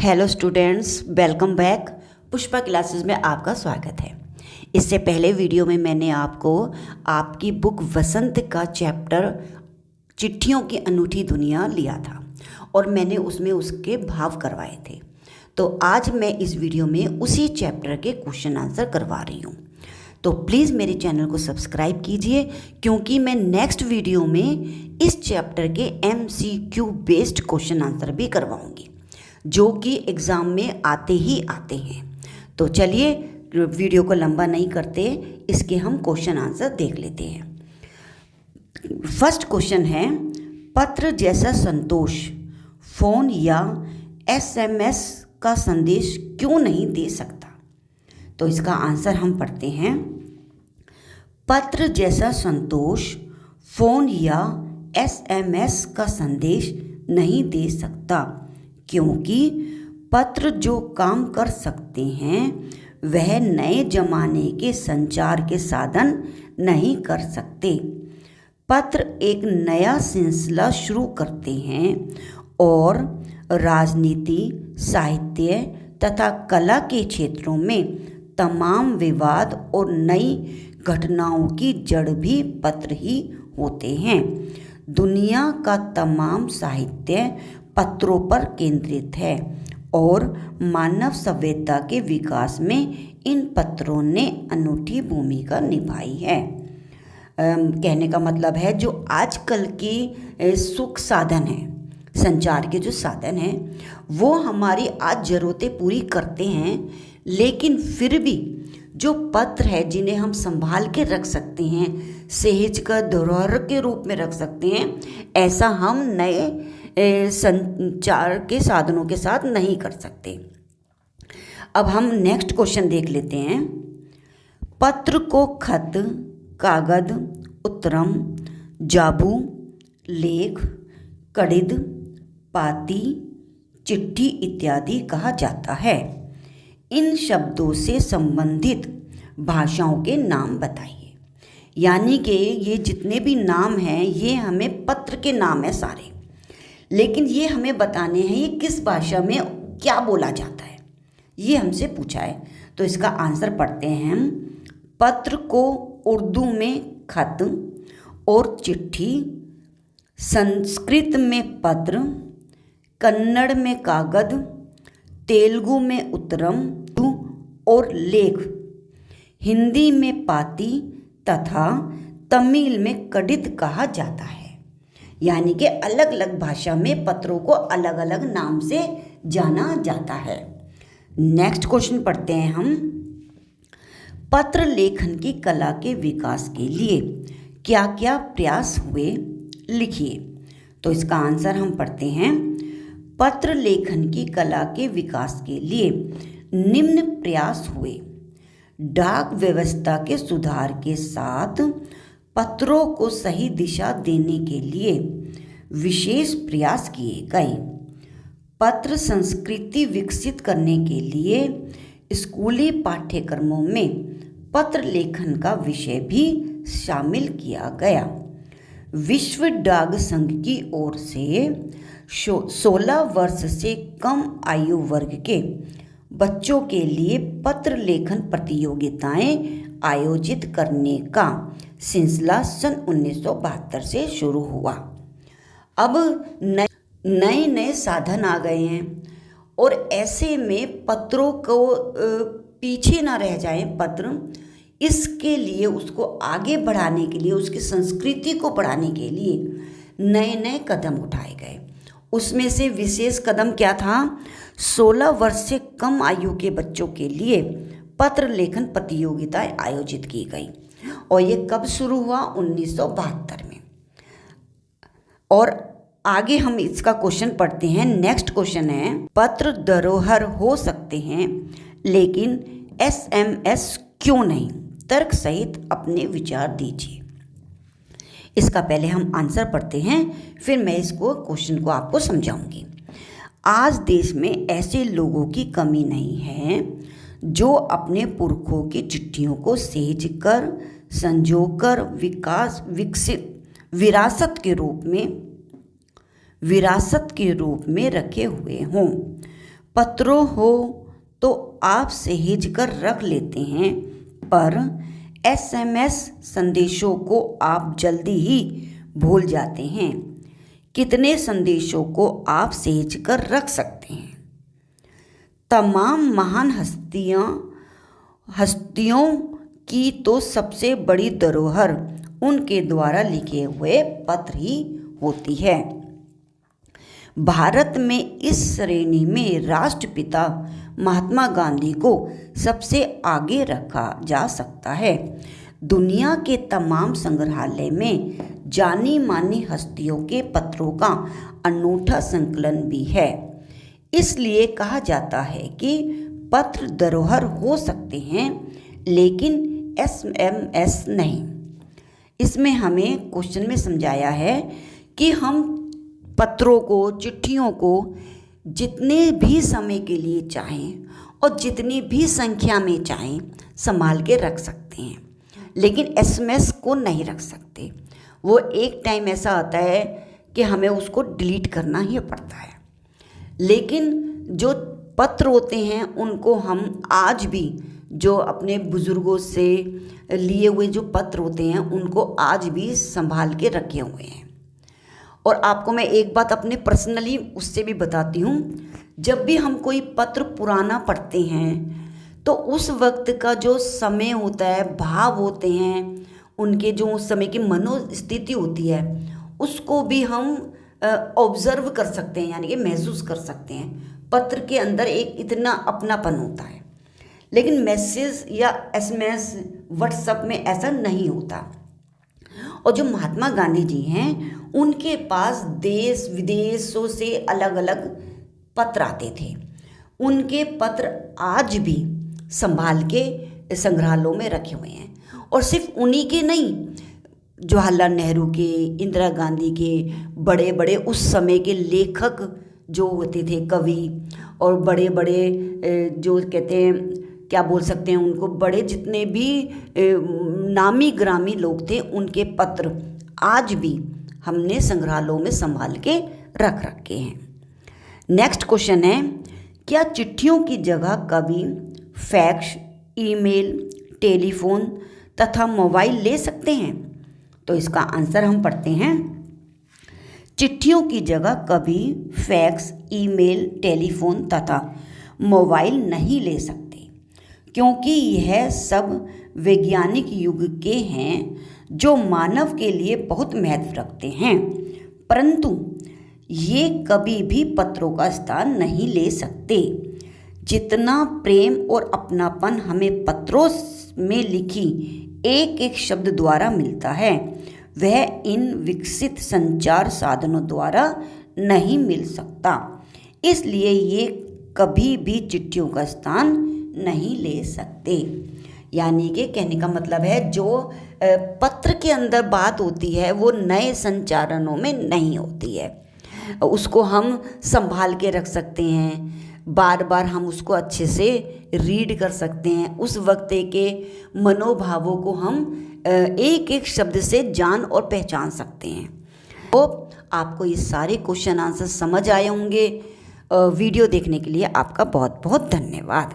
Hello students, welcome back. Pushpa classes में आपका स्वागत है। इससे पहले वीडियो में मैंने आपको आपकी बुक वसंत का चैप्टर चिट्ठियों की अनूठी दुनिया लिया था और मैंने उसमें उसके भाव करवाए थे। तो आज मैं इस वीडियो में उसी चैप्टर के क्वेश्चन आंसर करवा रही हूँ। तो प्लीज़ मेरे चैनल को सब्सक्राइब कीजिए, क्योंकि मैं नेक्स्ट वीडियो में इस चैप्टर के MCQ बेस्ड क्वेश्चन आंसर भी करवाऊँगी, जो कि एग्ज़ाम में आते ही आते हैं। तो चलिए वीडियो को लंबा नहीं करते, इसके हम क्वेश्चन आंसर देख लेते हैं। फर्स्ट क्वेश्चन है, पत्र जैसा संतोष फ़ोन या SMS का संदेश क्यों नहीं दे सकता? तो इसका आंसर हम पढ़ते हैं। पत्र जैसा संतोष फ़ोन या SMS का संदेश नहीं दे सकता, क्योंकि पत्र जो काम कर सकते हैं वह नए जमाने के संचार के साधन नहीं कर सकते। पत्र एक नया सिलसिला शुरू करते हैं और राजनीति, साहित्य तथा कला के क्षेत्रों में तमाम विवाद और नई घटनाओं की जड़ भी पत्र ही होते हैं। दुनिया का तमाम साहित्य पत्रों पर केंद्रित है और मानव सभ्यता के विकास में इन पत्रों ने अनूठी भूमिका निभाई है। कहने का मतलब है, जो आजकल की सुख साधन है, संचार के जो साधन हैं, वो हमारी आज ज़रूरतें पूरी करते हैं, लेकिन फिर भी जो पत्र है जिन्हें हम संभाल के रख सकते हैं, सहेज का धरोहर के रूप में रख सकते हैं, ऐसा हम नए संचार के साधनों के साथ नहीं कर सकते। अब हम नेक्स्ट क्वेश्चन देख लेते हैं। पत्र को खत, कागज, उत्तरम, जाबू, लेख, कड़िद, पाती, चिट्ठी इत्यादि कहा जाता है। इन शब्दों से संबंधित भाषाओं के नाम बताइए। यानी कि ये जितने भी नाम हैं, ये हमें पत्र के नाम हैं सारे, लेकिन ये हमें बताने हैं ये किस भाषा में क्या बोला जाता है, ये हमसे पूछा है। तो इसका आंसर पढ़ते हैं हम। पत्र को उर्दू में खत और चिट्ठी, संस्कृत में पत्र, कन्नड़ में कागज, तेलुगु में उत्तरम और लेख, हिंदी में पाती तथा तमिल में कड़िद कहा जाता है। यानी कि अलग अलग भाषा में पत्रों को अलग अलग नाम से जाना जाता है। नेक्स्ट क्वेश्चन पढ़ते हैं हम। पत्र लेखन की कला के विकास के लिए क्या क्या प्रयास हुए, लिखिए। तो इसका आंसर हम पढ़ते हैं। पत्र लेखन की कला के विकास के लिए निम्न प्रयास हुए। डाक व्यवस्था के सुधार के साथ पत्रों को सही दिशा देने के लिए विशेष प्रयास किए गए। पत्र संस्कृति विकसित करने के लिए स्कूली पाठ्यक्रमों में पत्र लेखन का विषय भी शामिल किया गया। विश्व डाक संघ की ओर से 16 वर्ष से कम आयु वर्ग के बच्चों के लिए पत्र लेखन प्रतियोगिताएं आयोजित करने का सिलसिला सन 1972 से शुरू हुआ। अब नए नए साधन आ गए हैं और ऐसे में पत्रों को पीछे ना रह जाए पत्र, इसके लिए उसको आगे बढ़ाने के लिए, उसकी संस्कृति को बढ़ाने के लिए नए नए कदम उठाए गए। उसमें से विशेष कदम क्या था? 16 वर्ष से कम आयु के बच्चों के लिए पत्र लेखन प्रतियोगिताएं आयोजित की गई। और ये कब शुरू हुआ? 1972 में। और आगे हम इसका क्वेश्चन पढ़ते हैं। नेक्स्ट क्वेश्चन है, पत्र धरोहर हो सकते हैं लेकिन SMS क्यों नहीं? तर्क सहित अपने विचार दीजिए। इसका पहले हम आंसर पढ़ते हैं, फिर मैं इसको क्वेश्चन को आपको समझाऊंगी। आज देश में ऐसे लोगों की कमी नहीं है जो अपने पुरखों की चिट्ठियों को सहेज कर, संजोकर विरासत के रूप में रखे हुए हों। पत्रों हो तो आप सहेज कर रख लेते हैं, पर SMS संदेशों को आप जल्दी ही भूल जाते हैं। कितने संदेशों को आप सहेज कर रख सकते हैं? तमाम महान हस्तियों की तो सबसे बड़ी धरोहर उनके द्वारा लिखे हुए पत्र ही होती है। भारत में इस श्रेणी में राष्ट्रपिता महात्मा गांधी को सबसे आगे रखा जा सकता है। दुनिया के तमाम संग्रहालय में जानी मानी हस्तियों के पत्रों का अनूठा संकलन भी है। इसलिए कहा जाता है कि पत्र धरोहर हो सकते हैं, लेकिन SMS नहीं। इसमें हमें क्वेश्चन में समझाया है कि हम पत्रों को, चिट्ठियों को जितने भी समय के लिए चाहें और जितनी भी संख्या में चाहें संभाल के रख सकते हैं, लेकिन SMS को नहीं रख सकते। वो एक टाइम ऐसा आता है कि हमें उसको डिलीट करना ही पड़ता है। लेकिन जो पत्र होते हैं उनको हम आज भी, जो अपने बुज़ुर्गों से लिए हुए जो पत्र होते हैं उनको आज भी संभाल के रखे हुए हैं। और आपको मैं एक बात अपने पर्सनली उससे भी बताती हूँ, जब भी हम कोई पत्र पुराना पढ़ते हैं तो उस वक्त का जो समय होता है, भाव होते हैं, उनके जो उस समय की मनोस्थिति होती है, उसको भी हम ऑब्जर्व कर सकते हैं, यानी कि महसूस कर सकते हैं। पत्र के अंदर एक इतना अपनापन होता है, लेकिन मैसेज या SMS व्हाट्सएप में ऐसा नहीं होता। और जो महात्मा गांधी जी हैं उनके पास देश विदेशों से अलग अलग पत्र आते थे। उनके पत्र आज भी संभाल के संग्रहालयों में रखे हुए हैं। और सिर्फ उन्हीं के नहीं, जवाहरलाल नेहरू के, इंदिरा गांधी के, बड़े बड़े उस समय के लेखक जो होते थे, कवि, और बड़े बड़े जो कहते हैं, क्या बोल सकते हैं उनको, बड़े जितने भी नामी ग्रामी लोग थे, उनके पत्र आज भी हमने संग्रहालयों में संभाल के रख रखे हैं। नेक्स्ट क्वेश्चन है, क्या चिट्ठियों की जगह कभी फैक्स, ईमेल, टेलीफोन तथा मोबाइल ले सकते हैं? तो इसका आंसर हम पढ़ते हैं। चिट्ठियों की जगह कभी फैक्स, ईमेल, टेलीफोन तथा मोबाइल नहीं ले सकते, क्योंकि यह सब वैज्ञानिक युग के हैं जो मानव के लिए बहुत महत्व रखते हैं, परंतु ये कभी भी पत्रों का स्थान नहीं ले सकते। जितना प्रेम और अपनापन हमें पत्रों में लिखी एक एक शब्द द्वारा मिलता है, वह इन विकसित संचार साधनों द्वारा नहीं मिल सकता। इसलिए ये कभी भी चिट्ठियों का स्थान नहीं ले सकते। यानी कि कहने का मतलब है, जो पत्र के अंदर बात होती है वो नए संचारणों में नहीं होती है। उसको हम संभाल के रख सकते हैं, बार बार हम उसको अच्छे से रीड कर सकते हैं। उस वक्त के मनोभावों को हम एक एक शब्द से जान और पहचान सकते हैं। तो आपको ये सारे क्वेश्चन आंसर समझ आए होंगे। वीडियो देखने के लिए आपका बहुत बहुत धन्यवाद।